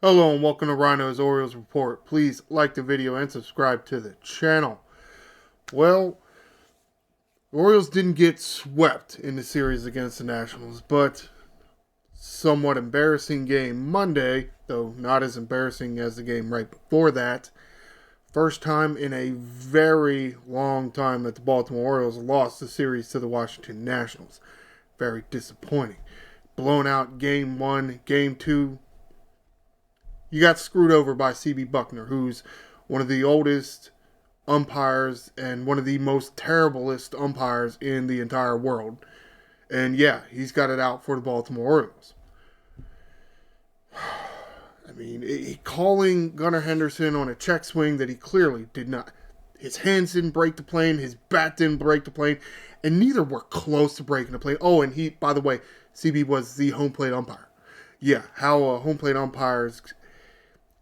Hello and welcome to Ryno's Orioles Report. Please like the video and subscribe to the channel. Well, the Orioles didn't get swept in the series against the Nationals, but somewhat embarrassing game Monday, though not as embarrassing as the game right before that. First time in a very long time that the Baltimore Orioles lost the series to the Washington Nationals. Very disappointing. Blown out game one, game two. You got screwed over by C.B. Buckner, who's one of the oldest umpires and one of the most terriblest umpires in the entire world. And yeah, he's got it out for the Baltimore Orioles. I mean, calling Gunnar Henderson on a check swing that he clearly did not. His hands didn't break the plane, his bat didn't break the plane, and neither were close to breaking the plane. Oh, and he, by the way, CB was the home plate umpire. Yeah, how home plate umpires.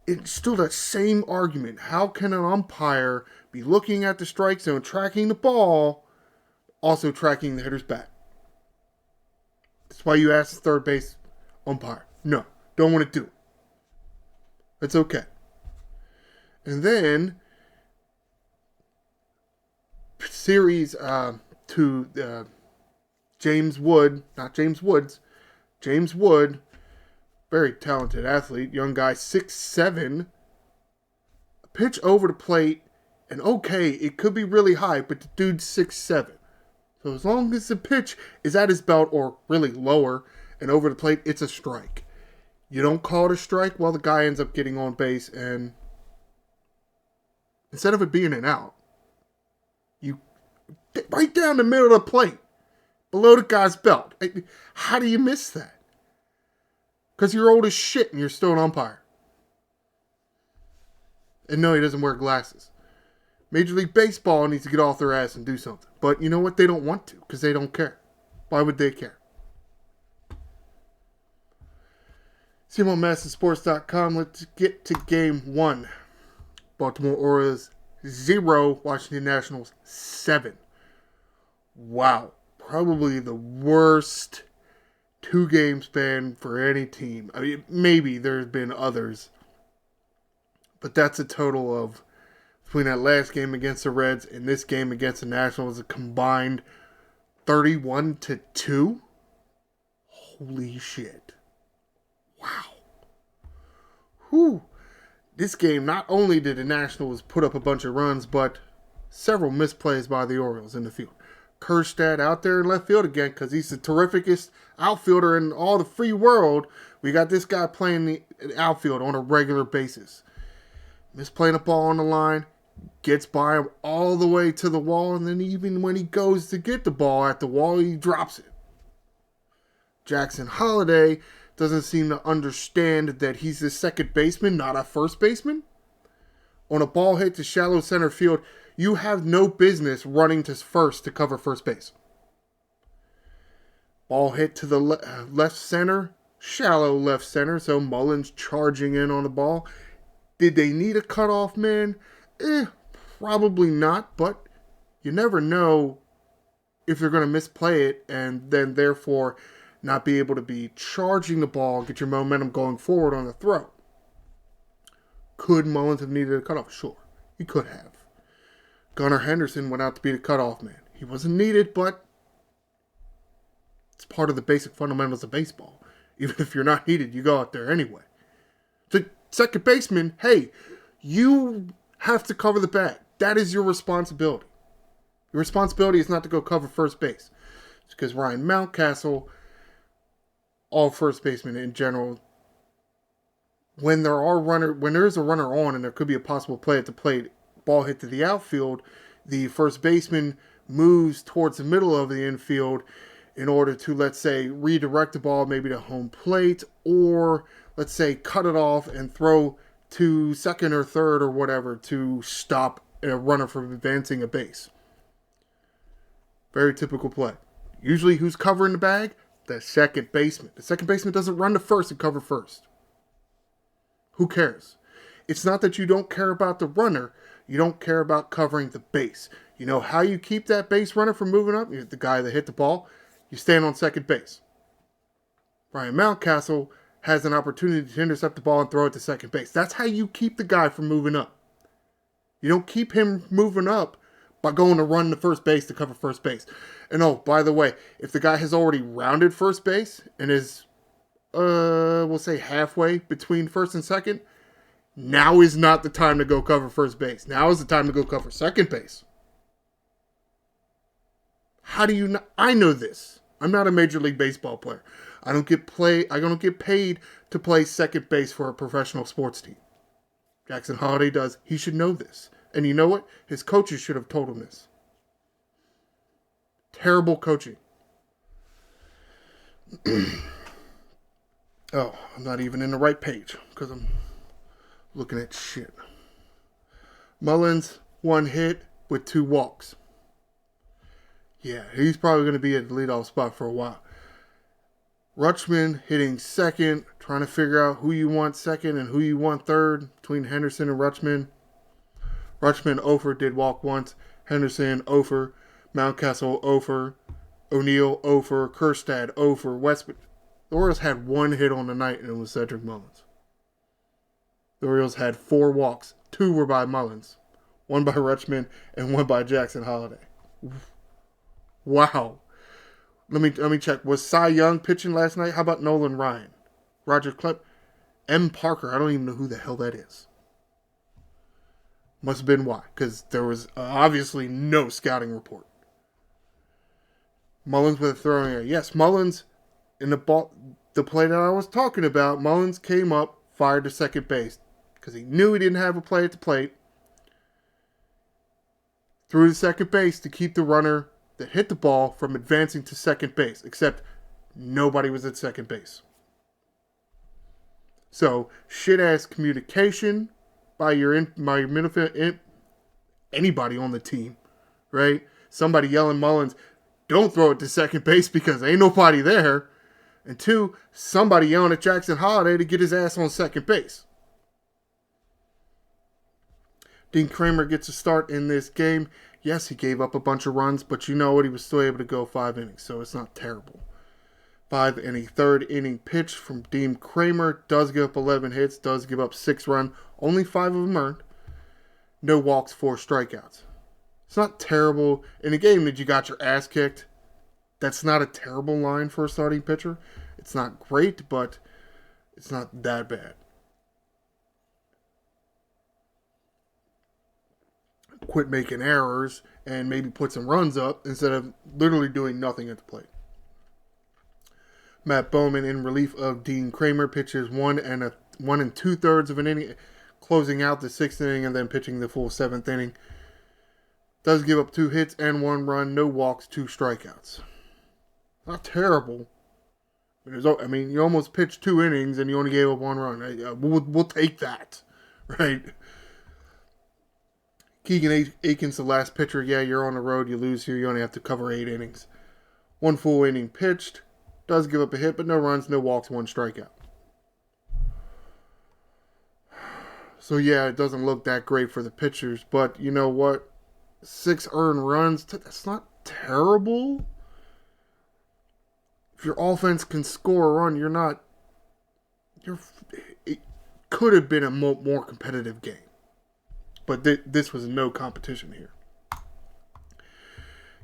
It's still that same argument. How can an umpire be looking at the strike zone, tracking the ball, also tracking the hitter's bat? That's why you ask the third base umpire. No, don't want to do it. That's okay. And then, series to James Wood, not James Woods, James Wood, very talented athlete, young guy, 6'7", pitch over the plate, and okay, it could be really high, but the dude's 6'7". So as long as the pitch is at his belt or really lower and over the plate, it's a strike. You don't call it a strike, well, the guy ends up getting on base, and instead of it being an out, you right down the middle of the plate, below the guy's belt. How do you miss that? Because you're old as shit and you're still an umpire. And no, he doesn't wear glasses. Major League Baseball needs to get off their ass and do something. But you know what? They don't want to because they don't care. Why would they care? CMOMassonsports.com. Let's get to game one. Baltimore Orioles 0, Washington Nationals 7. Wow. Probably the worst 2-game span for any team. I mean, maybe there's been others. But that's a total of, between that last game against the Reds and this game against the Nationals, a combined 31-2. Holy shit. Wow. Whew. This game, not only did the Nationals put up a bunch of runs, but several misplays by the Orioles in the field. Kerstad out there in left field again because he's the terrificest outfielder in all the free world. We got this guy playing the outfield on a regular basis. Misplaying a ball on the line, gets by him all the way to the wall, and then even when he goes to get the ball at the wall, he drops it. Jackson Holliday doesn't seem to understand that he's the second baseman, not a first baseman. On a ball hit to shallow center field, you have no business running to first to cover first base. Ball hit to the left center, shallow left center, so Mullins charging in on the ball. Did they need a cutoff man? Probably not, but you never know if you're going to misplay it and then therefore not be able to be charging the ball, get your momentum going forward on the throw. Could Mullins have needed a cutoff? Sure, he could have. Gunnar Henderson went out to be the cutoff man. He wasn't needed, but it's part of the basic fundamentals of baseball. Even if you're not needed, you go out there anyway. The second baseman, hey, you have to cover the bag. That is your responsibility. Your responsibility is not to go cover first base. It's because Ryan Mountcastle, all first basemen in general, when there is a runner on and there could be a possible play at the plate, ball hit to the outfield, the first baseman moves towards the middle of the infield in order to, let's say, redirect the ball maybe to home plate, or let's say cut it off and throw to second or third or whatever to stop a runner from advancing a base. Very typical play. Usually who's covering the bag? The second baseman. The second baseman doesn't run to first and cover first. Who cares? It's not that you don't care about the runner. You don't care about covering the base. You know how you keep that base runner from moving up? You're the guy that hit the ball. You stand on second base. Ryan Mountcastle has an opportunity to intercept the ball and throw it to second base. That's how you keep the guy from moving up. You don't keep him moving up by going to run to first base to cover first base. And oh, by the way, if the guy has already rounded first base and is, we'll say halfway between first and second, now is not the time to go cover first base. Now is the time to go cover second base. How do you know? I know this. I'm not a Major League Baseball player. I don't get paid to play second base for a professional sports team. Jackson Holliday does. He should know this. And you know what? His coaches should have told him this. Terrible coaching. Oh, I'm not even in the right page because I'm looking at shit. Mullins, 1 hit with 2 walks. Yeah, he's probably going to be at the leadoff spot for a while. Rutschman hitting second, trying to figure out who you want second and who you want third between Henderson and Rutschman. Rutschman over, did walk once. Henderson over. Mountcastle over. O'Neill over. Kjerstad over. Westman. The Orioles had 1 hit on the night, and it was Cedric Mullins. The Orioles had 4 walks. 2 were by Mullins. 1 by Rutschman and 1 by Jackson Holliday. Wow. Let me check. Was Cy Young pitching last night? How about Nolan Ryan? Roger Clemens? M. Parker. I don't even know who the hell that is. Must have been why. Because there was obviously no scouting report. Mullins with a throwing error. Yes, Mullins in the play that I was talking about, Mullins came up, fired to second base. Because he knew he didn't have a play at the plate. Threw to second base to keep the runner that hit the ball from advancing to second base. Except nobody was at second base. So, shit-ass communication by your midfield, anybody on the team, right? Somebody yelling Mullins, don't throw it to second base because ain't nobody there. And 2, somebody yelling at Jackson Holliday to get his ass on second base. Dean Kramer gets a start in this game. Yes, he gave up a bunch of runs, but you know what? He was still able to go 5 innings, so it's not terrible. 5 inning, 3rd inning pitch from Dean Kramer. Does give up 11 hits, does give up 6 runs. Only 5 of them earned. No walks, 4 strikeouts. It's not terrible. In a game that you got your ass kicked, that's not a terrible line for a starting pitcher. It's not great, but it's not that bad. Quit making errors and maybe put some runs up instead of literally doing nothing at the plate. Matt Bowman in relief of Dean Kramer pitches 1 2/3 of an inning, closing out the 6th inning and then pitching the full 7th inning. Does give up 2 hits and 1 run, no walks, 2 strikeouts. Not terrible. I mean, you almost pitched 2 innings and you only gave up 1 run. We'll take that, right? Keegan Aikens, the last pitcher. Yeah, you're on the road. You lose here. You only have to cover 8 innings. 1 full inning pitched. Does give up a hit, but no runs, no walks, 1 strikeout. So, yeah, it doesn't look that great for the pitchers. But you know what? 6 earned runs, that's not terrible. If your offense can score a run, it could have been a more competitive game. But this was no competition here.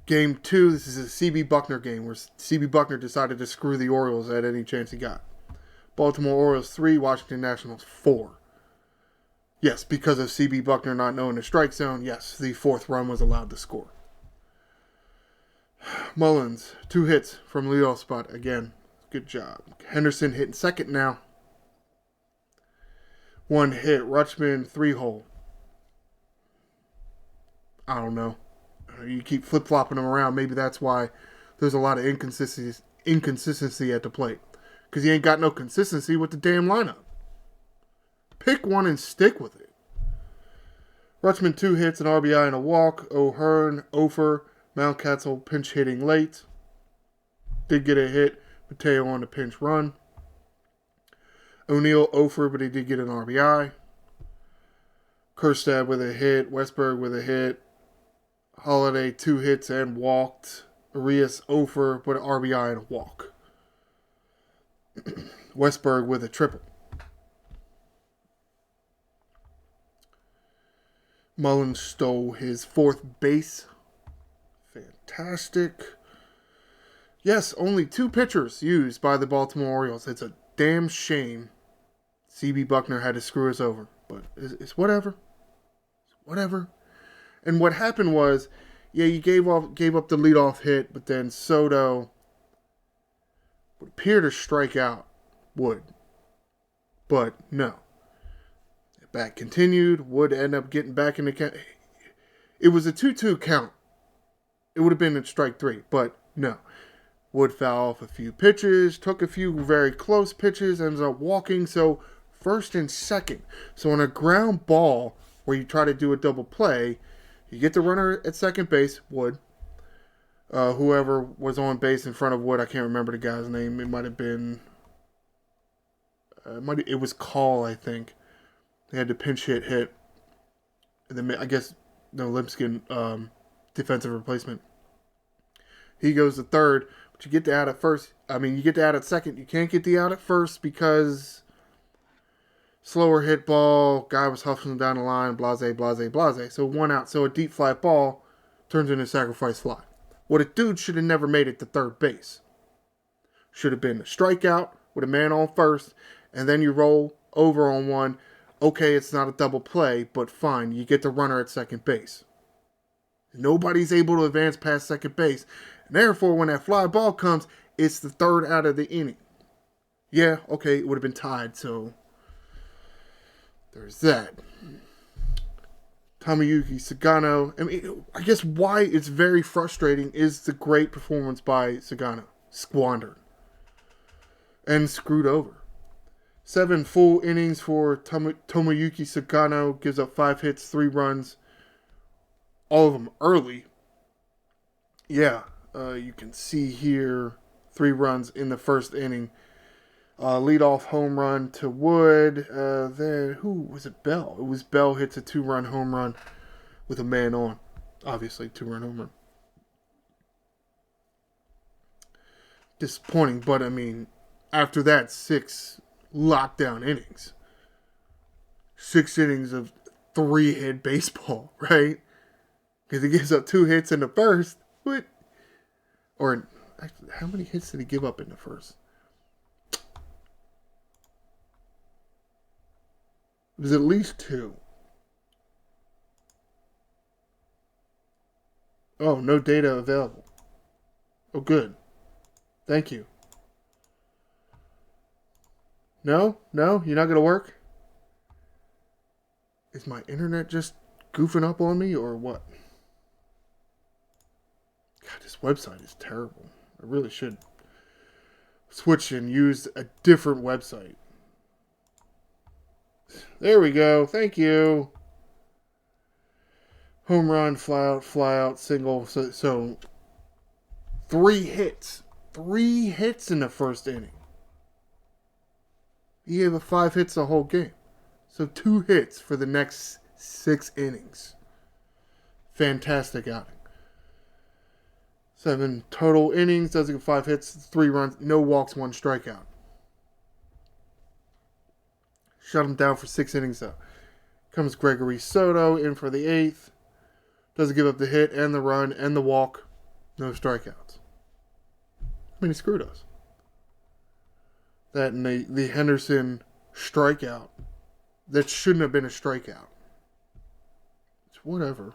Game 2, this is a C.B. Buckner game where C.B. Buckner decided to screw the Orioles at any chance he got. Baltimore Orioles 3, Washington Nationals 4. Yes, because of C.B. Buckner not knowing the strike zone, yes, the 4th run was allowed to score. Mullins, 2 hits from leadoff spot again. Good job. Henderson hitting second now. 1 hit. Rutschman, 3-hole. I don't know. You keep flip-flopping them around. Maybe that's why there's a lot of inconsistency at the plate. Because you ain't got no consistency with the damn lineup. Pick one and stick with it. Rutschman, 2 hits, an RBI, and a walk. O'Hearn, Ofer, Mountcastle, pinch hitting late. Did get a hit. Mateo on the pinch run. O'Neill, Ofer, but he did get an RBI. Kjerstad with a hit. Westberg with a hit. Holliday, 2 hits and walked. Arias, Ofer, but an RBI and a walk. Westberg with a triple. Mullins stole his 4th base. Fantastic. Yes, only 2 pitchers used by the Baltimore Orioles. It's a damn shame C.B. Buckner had to screw us over. But it's whatever. It's whatever. And what happened was, yeah, you gave up the leadoff hit, but then Soto would appear to strike out Wood. But no. The bat continued. Wood ended up getting back in the count. It was a 2-2 count. It would have been a strike 3, but no. Wood fouled off a few pitches, took a few very close pitches, ends up walking. So first and second. So on a ground ball where you try to do a double play, you get the runner at second base, Wood. Whoever was on base in front of Wood, I can't remember the guy's name. It might have been... it was Call, I think. They had the pinch hit. And then I guess Limpskin, defensive replacement. He goes to third, but you get the out at first. You get the out at second. You can't get the out at first because slower hit ball, guy was hustling down the line, blase. So 1 out. So a deep fly ball turns into a sacrifice fly. What a dude should have never made it to third base. Should have been a strikeout with a man on first, and then you roll over on one. Okay, it's not a double play, but fine. You get the runner at second base. Nobody's able to advance past second base. And therefore, when that fly ball comes, it's the 3rd out of the inning. Yeah, okay, it would have been tied, so there's that. Tomoyuki Sagano. I guess why it's very frustrating is the great performance by Sagano. Squandered. And screwed over. 7 full innings for Tomoyuki Sagano. Gives up 5 hits, 3 runs. All of them early. Yeah, you can see here 3 runs in the first inning. Leadoff home run to Wood. Then, who was it? Bell. It was Bell hits a 2-run home run with a man on. Obviously, 2-run home run. Disappointing, but after that, 6 lockdown innings. 6 innings of 3-hit baseball, right? Because he gives up 2 hits in the first. What? Or, actually, how many hits did he give up in the first? It was at least 2. Oh, no data available. Oh, good. Thank you. No? You're not going to work? Is my internet just goofing up on me or what? God, this website is terrible. I really should switch and use a different website. There we go. Thank you. Home run, fly out, single. So 3 hits. 3 hits in the first inning. He gave up 5 hits the whole game. So 2 hits for the next 6 innings. Fantastic outing. 7 total innings. Doesn't get 5 hits, 3 runs, no walks, 1 strikeout. Shut him down for 6 innings though. Comes Gregory Soto in for the 8th. Doesn't give up the hit and the run and the walk. No strikeouts. He screwed us. That and the Henderson strikeout. That shouldn't have been a strikeout. It's whatever.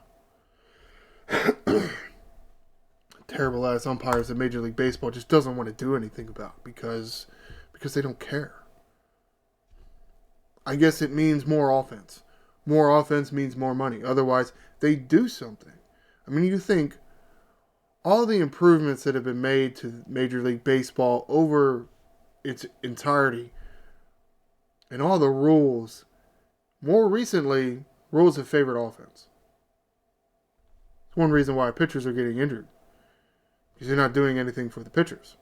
Terrible ass umpires in Major League Baseball just doesn't want to do anything about because they don't care. I guess it means more offense. More offense means more money. Otherwise, they do something. You think all the improvements that have been made to Major League Baseball over its entirety and all the rules, more recently, rules have favored offense. It's one reason why pitchers are getting injured. Because you're not doing anything for the pitchers.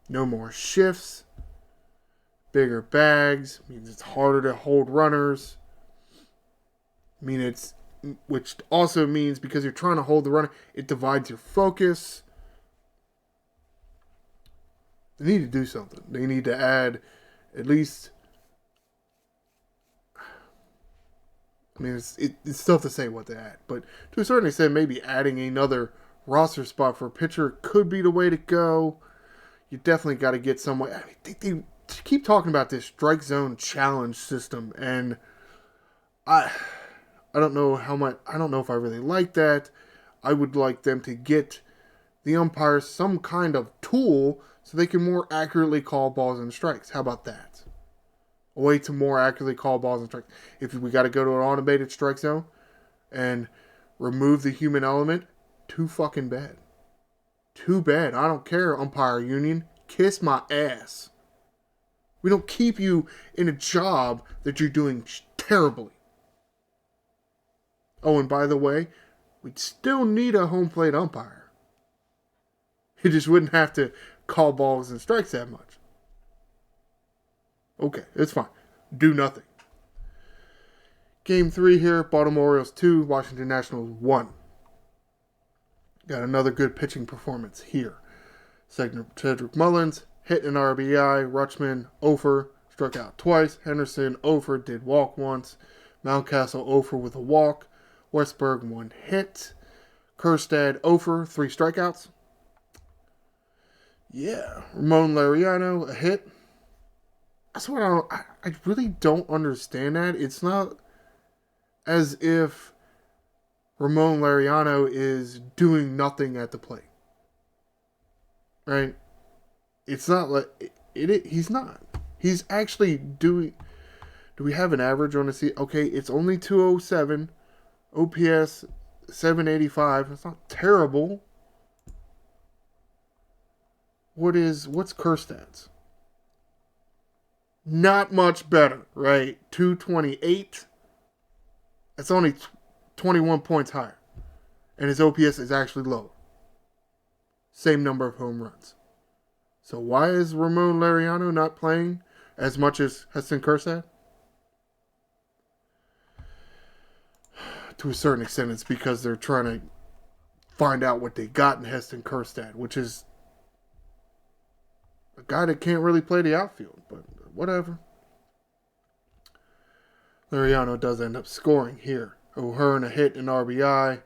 No more shifts. Bigger bags. Means it's harder to hold runners. Which also means because you're trying to hold the runner, it divides your focus. They need to do something. They need to add at least. I mean, it's tough to say what to add, but to a certain extent, maybe adding another roster spot for a pitcher could be the way to go. You definitely got to get someone. I mean, they keep talking about this strike zone challenge system, and I don't know how much. I don't know if I really like that. I would like them to get the umpires some kind of tool so they can more accurately call balls and strikes. How about that? A way to more accurately call balls and strikes. If we got to go to an automated strike zone and remove the human element, too fucking bad. Too bad. I don't care, umpire union. Kiss my ass. We don't keep you in a job that you're doing terribly. Oh, and by the way, we'd still need a home plate umpire. You just wouldn't have to call balls and strikes that much. Okay, it's fine. Do nothing. Game 3 here, Baltimore Orioles 2, Washington Nationals 1. Got another good pitching performance here. Cedric Mullins hit an RBI. Rutschman, Ofer, struck out twice. Henderson, Ofer, did walk once. Mountcastle, Ofer with a walk. Westberg, 1 hit. Kjerstad, Ofer, 3 strikeouts. Yeah. Ramon Laureano, a hit. That's what I really don't understand that. It's not as if Ramon Laureano is doing nothing at the plate. Right? It's not like he's not. He's actually doing. Do we have an average on the season? Okay, it's only 207. OPS 785. It's not terrible. What's Kjerstad's? Not much better, right? 228. That's only 21 points higher. And his OPS is actually lower. Same number of home runs. So why is Ramon Laureano not playing as much as Heston Kjerstad? To a certain extent, it's because they're trying to find out what they got in Heston Kjerstad, which is a guy that can't really play the outfield, but whatever. Laureano does end up scoring here. O'Hearn a hit and RBI.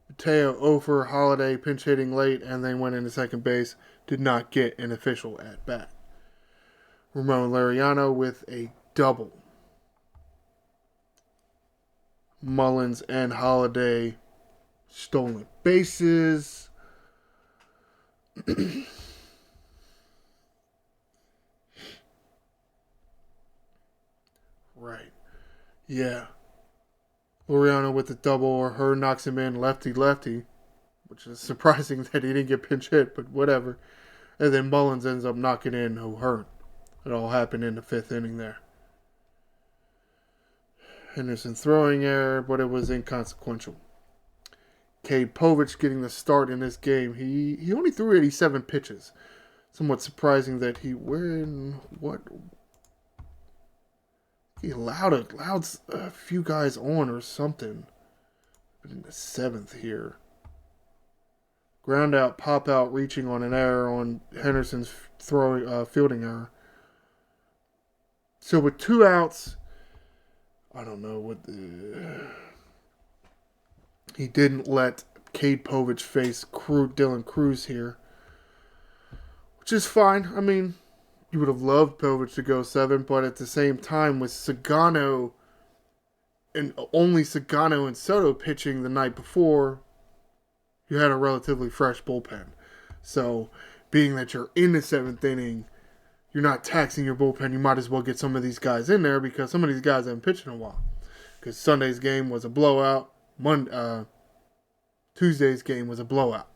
Mateo, Ofer, Holiday pinch hitting late and then went into second base. Did not get an official at bat. Ramon Laureano with a double. Mullins and Holiday stolen bases. Right. Yeah. Laureano with the double, or her knocks him in lefty-lefty, which is surprising that he didn't get pinch hit, but whatever. And then Mullins ends up knocking in O'Hearn. It all happened in the 5th inning there. Henderson throwing error, but it was inconsequential. Cade Povich getting the start in this game. He only threw 87 pitches. Somewhat surprising that he allowed a few guys on or something. But in the 7th here. Ground out, pop out, reaching on an error on Henderson's fielding error. So with 2 outs, I don't know what he didn't let Cade Povich face Dylan Cruz here, which is fine. I mean, you would have loved Povich to go 7, but at the same time, with Sagano and only Sagano and Soto pitching the night before, you had a relatively fresh bullpen. So, being that you're in the 7th inning, you're not taxing your bullpen. You might as well get some of these guys in there because some of these guys haven't pitched in a while. Because Sunday's game was a blowout. Tuesday's game was a blowout.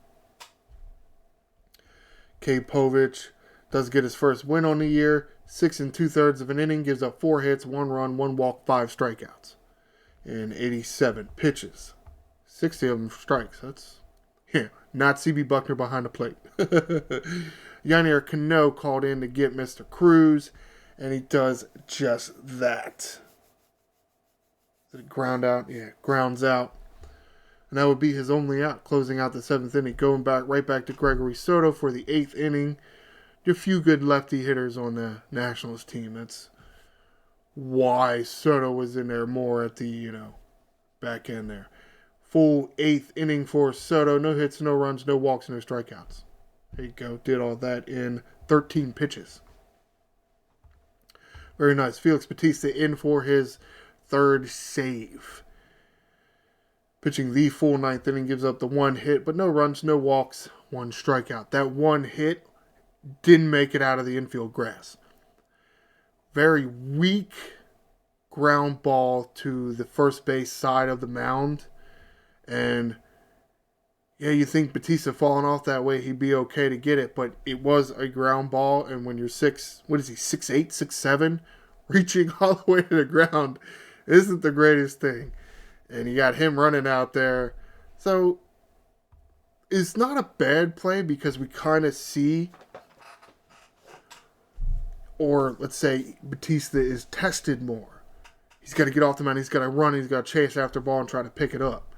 Cade Povich does get his first win on the year. 6 2/3 of an inning, gives up 4 hits, 1 run, 1 walk, 5 strikeouts. And 87 pitches. 60 of them strikes. That's, not CB Buckner behind the plate. Yanier Cano called in to get Mr. Cruz, and he does just that. Did it ground out? Yeah, grounds out. And that would be his only out, closing out the 7th inning. Going right back to Gregory Soto for the 8th inning. a few good lefty hitters on the Nationals team. That's why Soto was in there more at the, back end there. Full eighth inning for Soto. No hits, no runs, no walks, no strikeouts. There you go. Did all that in 13 pitches. Very nice. Felix Bautista in for his third save. Pitching the full ninth inning, gives up the one hit, but no runs, no walks, one strikeout. That one hit didn't make it out of the infield grass. Very weak ground ball to the first base side of the mound. And yeah, you think Bautista falling off that way, he'd be okay to get it, but it was a ground ball, and when you're 6'8", 6'7", reaching all the way to the ground isn't the greatest thing. And you got him running out there. So it's not a bad play because we kind of see, or let's say Bautista is tested more. He's got to get off the mound, he's got to run, he's got to chase after the ball and try to pick it up.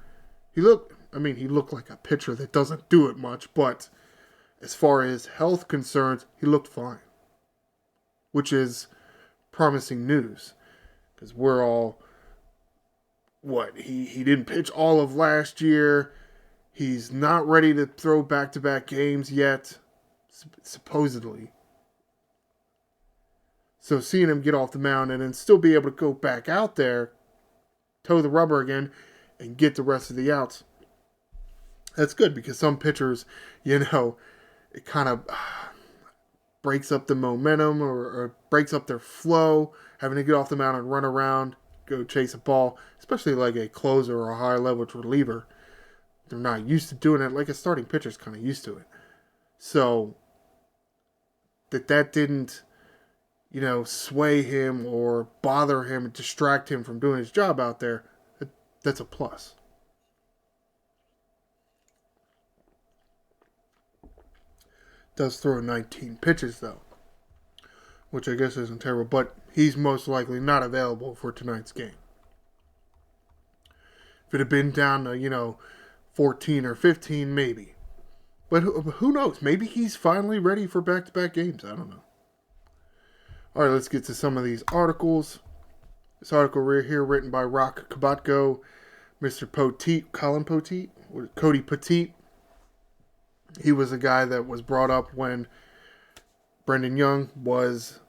He looked like a pitcher that doesn't do it much, but as far as health concerns, he looked fine. Which is promising news. Because we're all, he didn't pitch all of last year. He's not ready to throw back-to-back games yet, supposedly. So seeing him get off the mound and then still be able to go back out there, toe the rubber again, and get the rest of the outs, that's good, because some pitchers, it kind of breaks up the momentum or breaks up their flow, having to get off the mound and run around, go chase a ball, especially like a closer or a high-leverage reliever. They're not used to doing it, like a starting pitcher's kind of used to it. So that didn't, sway him or bother him and distract him from doing his job out there, that's a plus. Does throw 19 pitches, though, which I guess isn't terrible, but he's most likely not available for tonight's game. If it had been down to, 14 or 15, maybe. But who knows? Maybe he's finally ready for back-to-back games. I don't know. All right, let's get to some of these articles. This article right here, written by Rock Kabatko, Mr. Poteet, Colin Poteet, Cody Poteet. He was a guy that was brought up when Brendan Young was...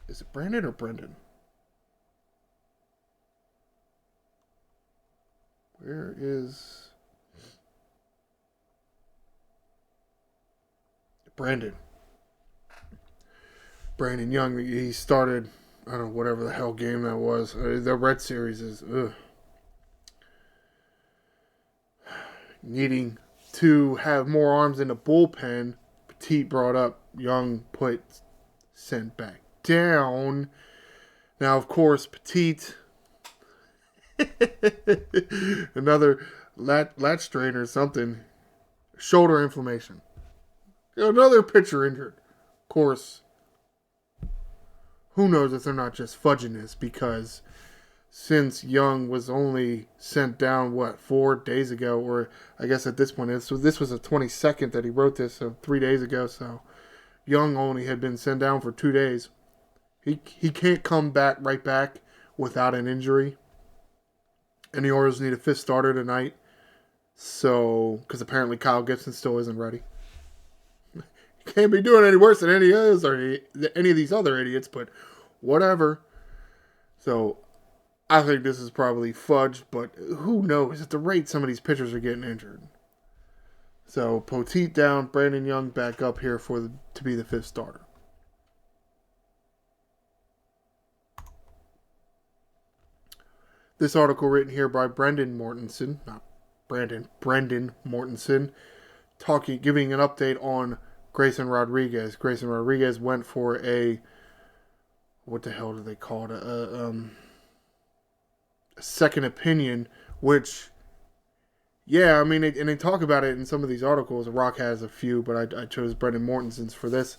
Is it Brandon or Brendan? Where is... Brandon Young, he started, I don't know, whatever the hell game that was. The Red Series is, needing to have more arms in the bullpen. Petit brought up, Young sent back down. Now, of course, Petit, another lat strain or something, shoulder inflammation. Another pitcher injured. Of course, who knows if they're not just fudging this, because since Young was only sent down, 4 days ago, or I guess at this point, so this was the 22nd that he wrote this, so 3 days ago, so Young only had been sent down for 2 days. He can't come right back without an injury, and the Orioles need a fifth starter tonight, so, because apparently Kyle Gibson still isn't ready. Can't be doing any worse than any of these other idiots, but whatever. So, I think this is probably fudged, but who knows at the rate some of these pitchers are getting injured. So, Poteet down, Brandon Young back up here to be the fifth starter. This article written here by Brendan Mortensen, giving an update on Grayson Rodriguez. Grayson Rodriguez went for what the hell do they call it? A second opinion, which, yeah, I mean, and they talk about it in some of these articles. Rock has a few, but I chose Brendan Mortensen's for this.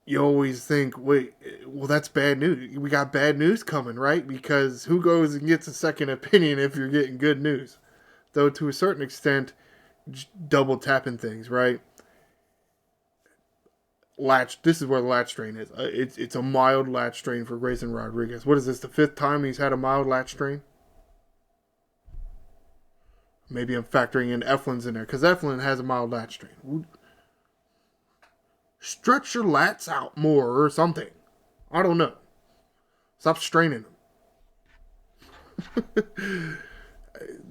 You always think, wait, well, that's bad news. We got bad news coming, right? Because who goes and gets a second opinion if you're getting good news? Though, to a certain extent, double tapping things, right? latch. This is where the latch strain is. It's a mild latch strain for Grayson Rodriguez. What is this? The 5th time he's had a mild latch strain? Maybe I'm factoring in Eflin's in there because Eflin has a mild latch strain. Stretch your lats out more or something. I don't know. Stop straining them.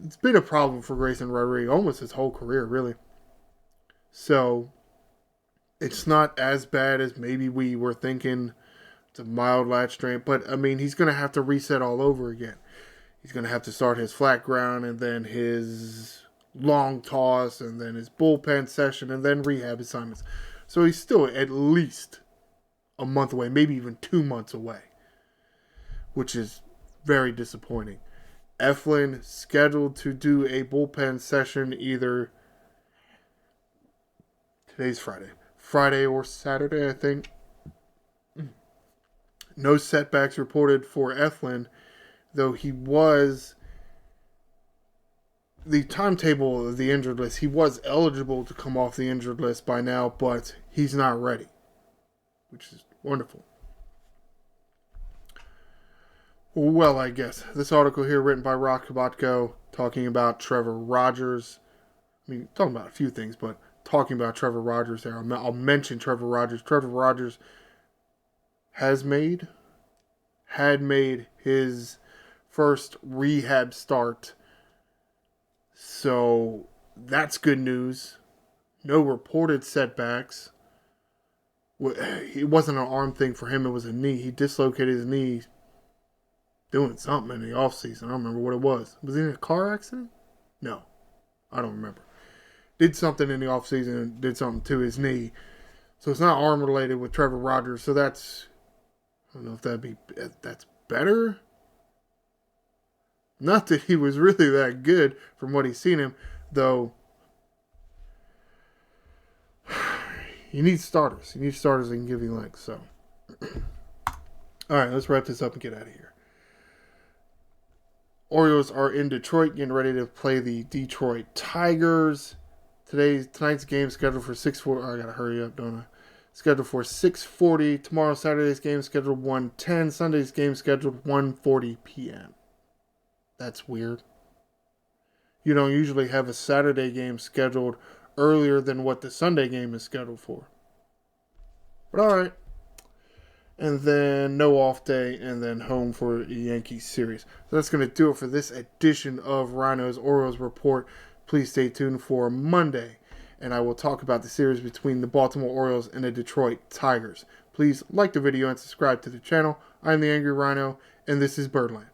It's been a problem for Grayson Rodriguez almost his whole career, really. So it's not as bad as maybe we were thinking. It's a mild latch strain, but I mean, he's going to have to reset all over again. He's going to have to start his flat ground and then his long toss and then his bullpen session and then rehab assignments. So he's still at least a month away, maybe even 2 months away, which is very disappointing. Eflin scheduled to do a bullpen session either today's Friday or Saturday, I think. No setbacks reported for Eflin, though he was the timetable of the injured list. He was eligible to come off the injured list by now, but he's not ready, which is wonderful. Well, I guess. This article here written by Rock Kabatko talking about Trevor Rogers. I mean, talking about a few things, but talking about Trevor Rogers there. I'll mention Trevor Rogers. Trevor Rogers had made his first rehab start. So that's good news. No reported setbacks. It wasn't an arm thing for him. It was a knee. He dislocated his knee doing something in the offseason. I don't remember what it was. Was he in a car accident? No. I don't remember. Did something in the offseason and did something to his knee. So it's not arm related with Trevor Rogers. So that's, I don't know if that's better. Not that he was really that good from what he's seen him, though. You need starters. You need starters that can give you legs. So, all right, let's wrap this up and get out of here. Orioles are in Detroit, getting ready to play the Detroit Tigers. Tonight's game scheduled for 6:40. I gotta hurry up, don't I? Scheduled for 6:40. Tomorrow, Saturday's game scheduled 1:10. Sunday's game scheduled 1:40 p.m. That's weird. You don't usually have a Saturday game scheduled earlier than what the Sunday game is scheduled for. But all right. And then no off day, and then home for the Yankees series. So that's going to do it for this edition of Ryno's Orioles Report. Please stay tuned for Monday, and I will talk about the series between the Baltimore Orioles and the Detroit Tigers. Please like the video and subscribe to the channel. I'm the Angry Ryno, and this is Birdland.